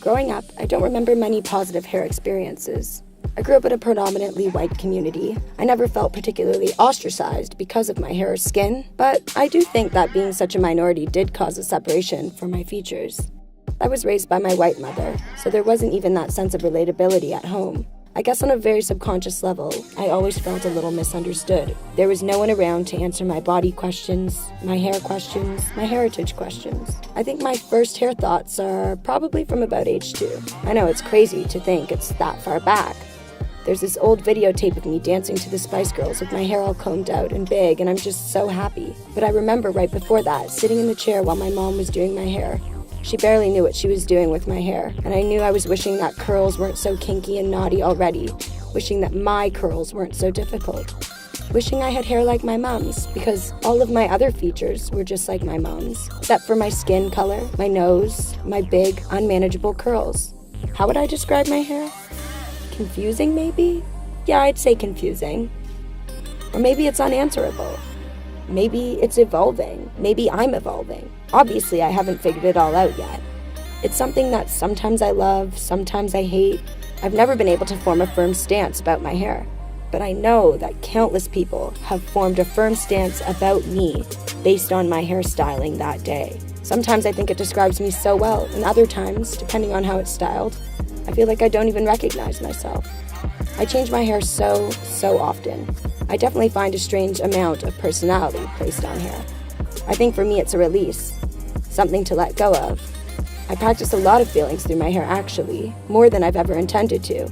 Growing up, I don't remember many positive hair experiences. I grew up in a predominantly white community. I never felt particularly ostracized because of my hair or skin, but I do think that being such a minority did cause a separation for my features. I was raised by my white mother, so there wasn't even that sense of relatability at home. I guess on a very subconscious level, I always felt a little misunderstood. There was no one around to answer my body questions, my hair questions, my heritage questions. I think my first hair thoughts are probably from about age 2. I know it's crazy to think it's that far back. There's this old videotape of me dancing to the Spice Girls with my hair all combed out and big, and I'm just so happy. But I remember right before that, sitting in the chair while my mom was doing my hair. She barely knew what she was doing with my hair, and I knew I was wishing that curls weren't so kinky and naughty already, wishing that my curls weren't so difficult, wishing I had hair like my mom's, because all of my other features were just like my mom's, except for my skin color, my nose, my big, unmanageable curls. How would I describe my hair? Confusing, maybe? Yeah, I'd say confusing. Or maybe it's unanswerable. Maybe it's evolving. Maybe I'm evolving. Obviously, I haven't figured it all out yet. It's something that sometimes I love, sometimes I hate. I've never been able to form a firm stance about my hair. But I know that countless people have formed a firm stance about me based on my hairstyling that day. Sometimes I think it describes me so well, and other times, depending on how it's styled, I feel like I don't even recognize myself. I change my hair so often. I definitely find a strange amount of personality placed on hair. I think for me it's a release, something to let go of. I practice a lot of feelings through my hair actually, more than I've ever intended to.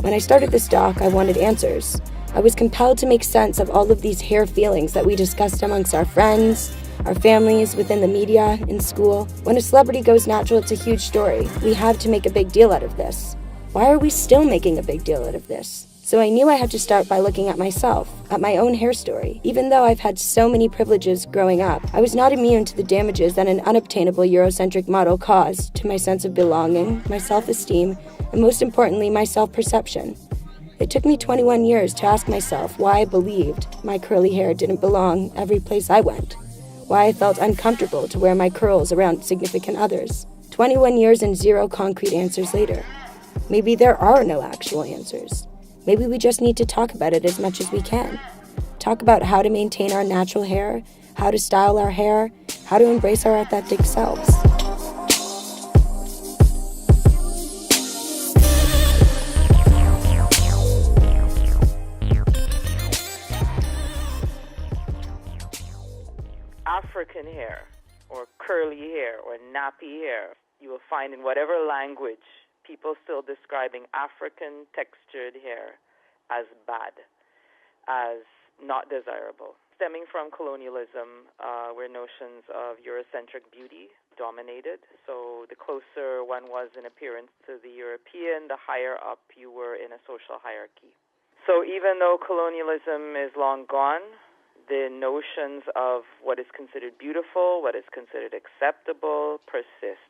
When I started this doc, I wanted answers. I was compelled to make sense of all of these hair feelings that we discussed amongst our friends, our families, within the media, in school. When a celebrity goes natural, it's a huge story. We have to make a big deal out of this. Why are we still making a big deal out of this? So I knew I had to start by looking at myself, at my own hair story. Even though I've had so many privileges growing up, I was not immune to the damages that an unobtainable Eurocentric model caused to my sense of belonging, my self-esteem, and most importantly, my self-perception. It took me 21 years to ask myself why I believed my curly hair didn't belong every place I went, why I felt uncomfortable to wear my curls around significant others. 21 years and 0 concrete answers later. Maybe there are no actual answers. Maybe we just need to talk about it as much as we can. Talk about how to maintain our natural hair, how to style our hair, how to embrace our authentic selves. African hair, or curly hair, or nappy hair, you will find in whatever language people still describing African textured hair as bad, as not desirable. Stemming from colonialism, where notions of Eurocentric beauty dominated. So the closer one was in appearance to the European, the higher up you were in a social hierarchy. So even though colonialism is long gone, the notions of what is considered beautiful, what is considered acceptable, persists.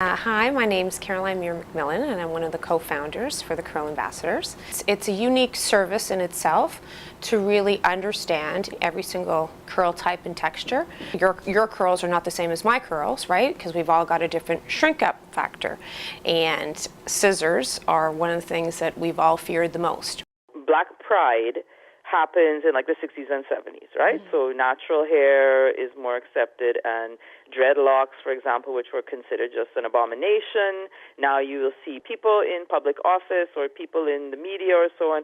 Hi, my name's Caroline Muir-McMillan, and I'm one of the co-founders for the Curl Ambassadors. It's a unique service in itself to really understand every single curl type and texture. Your curls are not the same as my curls, right? Because we've all got a different shrink-up factor. And scissors are one of the things that we've all feared the most. Black pride happens in like the 60s and 70s, right? Mm-hmm. So natural hair is more accepted, and dreadlocks, for example, which were considered just an abomination. Now you will see people in public office or people in the media or so on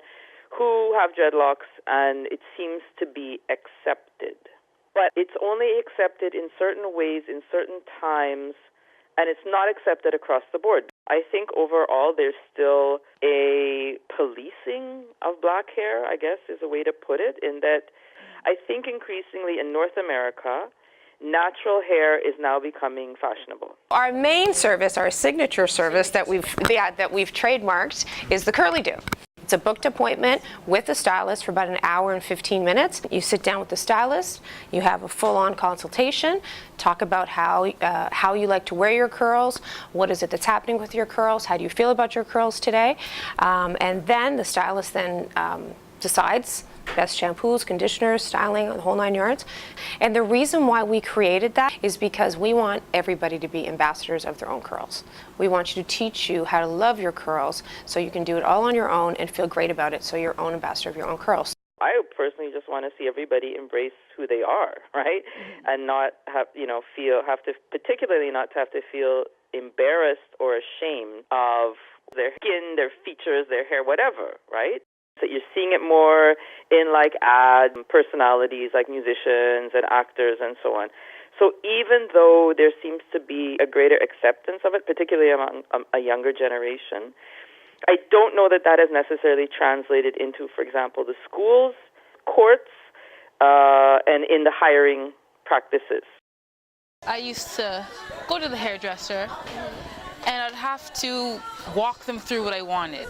who have dreadlocks, and it seems to be accepted. But it's only accepted in certain ways, in certain times, and it's not accepted across the board. I think overall there's still a policing of black hair, I guess is a way to put it, in that I think increasingly in North America, natural hair is now becoming fashionable. Our main service, our signature service that we've trademarked is the Curly Do. It's a booked appointment with a stylist for about an hour and 15 minutes. You sit down with the stylist, you have a full-on consultation, talk about how you like to wear your curls, what is it that's happening with your curls, how do you feel about your curls today, and then the stylist then decides best shampoos, conditioners, styling, the whole 9 yards. And the reason why we created that is because we want everybody to be ambassadors of their own curls. We want you to teach you how to love your curls so you can do it all on your own and feel great about it, so you're own ambassador of your own curls. I personally just want to see everybody embrace who they are, right? And not have, particularly not to have to feel embarrassed or ashamed of their skin, their features, their hair, whatever, right? So you're seeing it more in like ad personalities like musicians and actors and so on. So even though there seems to be a greater acceptance of it, particularly among a younger generation, I don't know that that has necessarily translated into, for example, the schools, courts, and in the hiring practices. I used to go to the hairdresser and I'd have to walk them through what I wanted.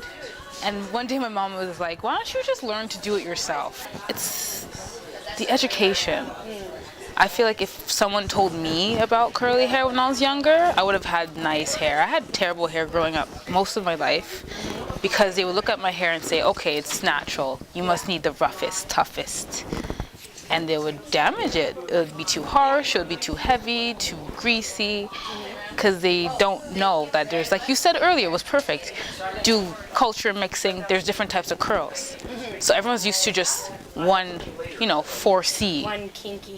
And one day my mom was like, why don't you just learn to do it yourself? It's the education. I feel like if someone told me about curly hair when I was younger, I would have had nice hair. I had terrible hair growing up most of my life because they would look at my hair and say, okay, it's natural. You must need the roughest, toughest. And they would damage it. It would be too harsh, it would be too heavy, too greasy, because they don't know that there's, like you said earlier, was perfect. Do culture mixing, there's different types of curls. So everyone's used to just one, 4C.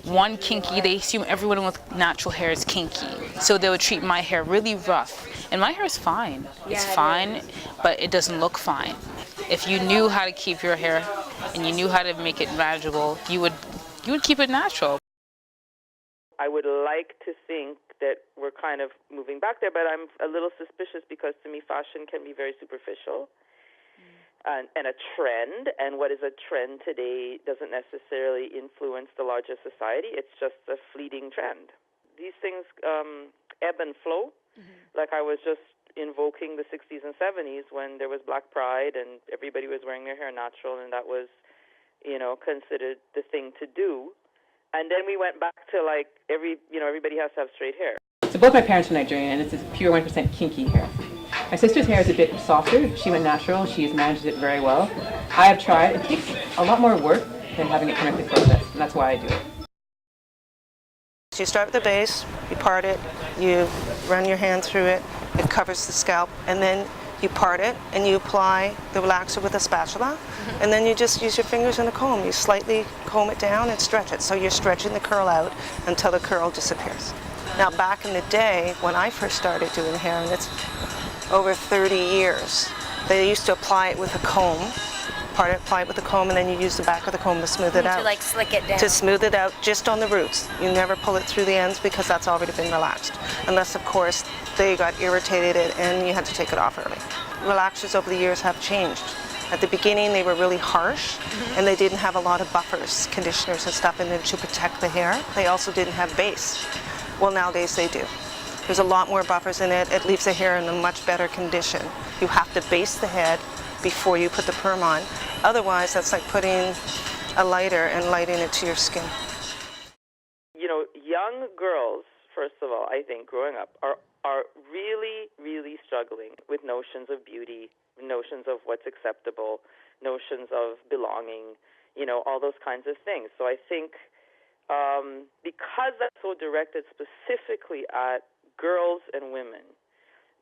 One kinky. They assume everyone with natural hair is kinky. So they would treat my hair really rough. And my hair is fine. It's fine, but it doesn't look fine. If you knew how to keep your hair and you knew how to make it manageable, you would keep it natural. I would like to think that we're kind of moving back there, but I'm a little suspicious because to me fashion can be very superficial and a trend, and what is a trend today doesn't necessarily influence the larger society. It's just a fleeting trend. These things ebb and flow. Like I was just invoking the 60s and 70s when there was Black Pride and everybody was wearing their hair natural, and that was, considered the thing to do. And then we went back to like everybody has to have straight hair. So both my parents are Nigerian, and it's a pure 1% kinky hair. My sister's hair is a bit softer. She went natural. She has managed it very well. I have tried. It takes a lot more work than having it chemically processed, and that's why I do it. So you start with the base, you part it, you run your hand through it, it covers the scalp, and then you part it and you apply the relaxer with a spatula, and then you just use your fingers and a comb. You slightly comb it down and stretch it. So you're stretching the curl out until the curl disappears. Now back in the day when I first started doing hair, and it's over 30 years, they used to apply it with a comb, apply it with a comb, and then you use the back of the comb to smooth it out. To like slick it down. To smooth it out just on the roots. You never pull it through the ends because that's already been relaxed. Unless, of course, they got irritated and you had to take it off early. Relaxers over the years have changed. At the beginning, they were really harsh, and they didn't have a lot of buffers, conditioners and stuff in them to protect the hair. They also didn't have base. Well, nowadays they do. There's a lot more buffers in it. It leaves the hair in a much better condition. You have to base the head before you put the perm on. Otherwise, that's like putting a lighter and lighting it to your skin. Young girls, first of all, I think, growing up, are really, really struggling with notions of beauty, notions of what's acceptable, notions of belonging, all those kinds of things. So I think because that's so directed specifically at girls and women,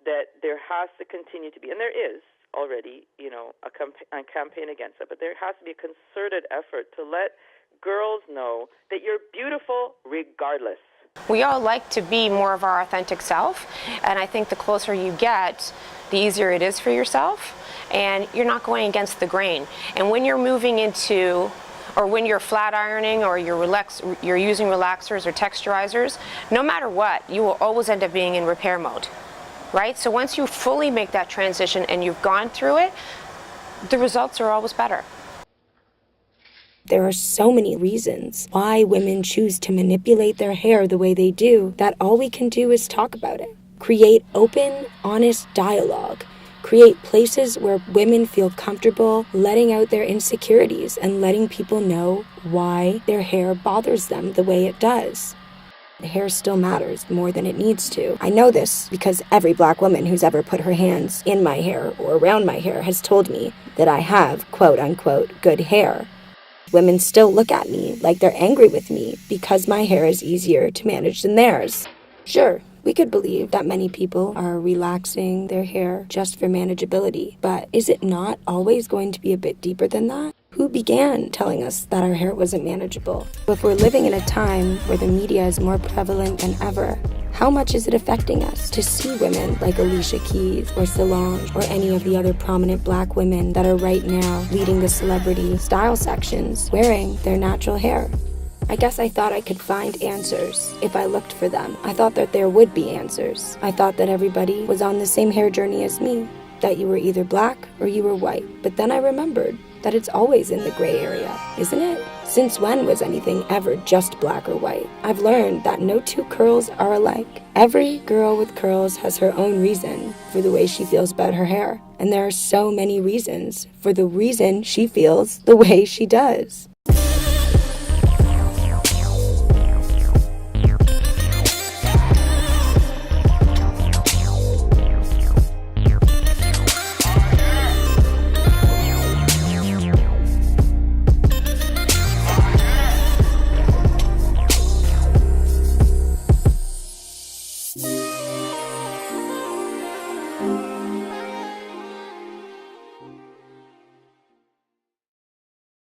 that there has to continue to be, and there is already, a campaign against it, but there has to be a concerted effort to let girls know that you're beautiful regardless. We all like to be more of our authentic self, and I think the closer you get, the easier it is for yourself, and you're not going against the grain. And when you're moving into, or when you're flat ironing, or you're using relaxers or texturizers, no matter what, you will always end up being in repair mode, right? So once you fully make that transition and you've gone through it, the results are always better. There are so many reasons why women choose to manipulate their hair the way they do that all we can do is talk about it. Create open, honest dialogue. Create places where women feel comfortable letting out their insecurities and letting people know why their hair bothers them the way it does. Hair still matters more than it needs to. I know this because every Black woman who's ever put her hands in my hair or around my hair has told me that I have, quote unquote, good hair. Women still look at me like they're angry with me because my hair is easier to manage than theirs. Sure, we could believe that many people are relaxing their hair just for manageability, but is it not always going to be a bit deeper than that? Who began telling us that our hair wasn't manageable? If we're living in a time where the media is more prevalent than ever, how much is it affecting us to see women like Alicia Keys or Solange or any of the other prominent black women that are right now leading the celebrity style sections wearing their natural hair? I guess I thought I could find answers if I looked for them. I thought that there would be answers. I thought that everybody was on the same hair journey as me, that you were either black or you were white. But then I remembered that it's always in the gray area, isn't it? Since when was anything ever just black or white? I've learned that no two curls are alike. Every girl with curls has her own reason for the way she feels about her hair. And there are so many reasons for the reason she feels the way she does.